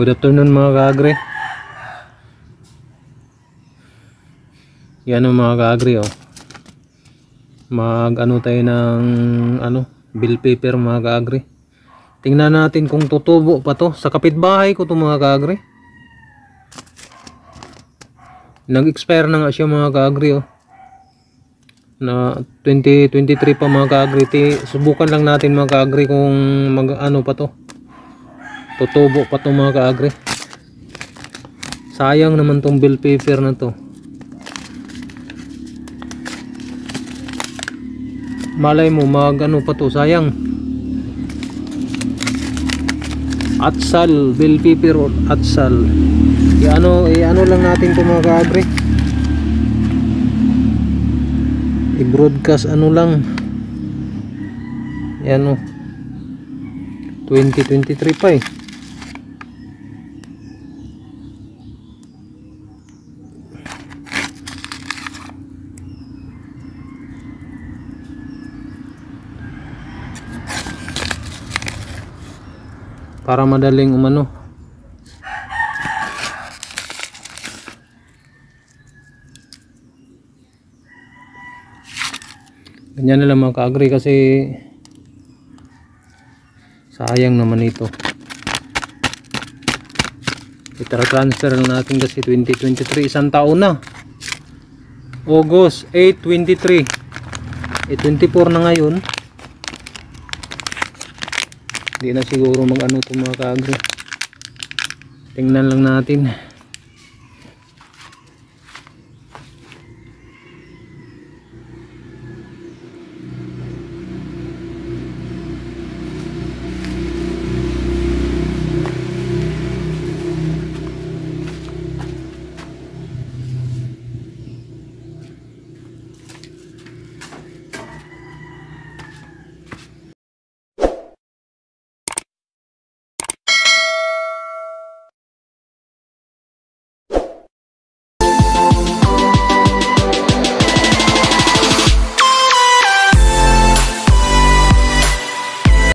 Good afternoon mga kaagri. Yan mga kaagri oh. Mag-ano tayo ng bill paper mga kaagri. Tingnan natin kung tutubo pa to. Sa kapitbahay ko to mga kaagri. Nag-expire na nga siya mga kaagri oh. Na 2023 pa mga kaagri. Subukan lang natin mga kaagri kung mag-ano pa to. Tutubo pa to mga kaagri. Sayang naman tong bill paper na to. Malay mo mag-ano pa to, sayang. Atsal, bill paper or atsal. I-ano lang natin to mga kaagri. I-broadcast lang. Yan oh. 2023 pa eh. Para madaling umano. Ganyan na lang mga kaagri kasi sayang naman ito. I-transfer lang natin kasi 2023, isang taon na. August 8, 23. 24 na ngayon. Hindi na siguro mag-ano ito mga kaagri. Tingnan lang natin.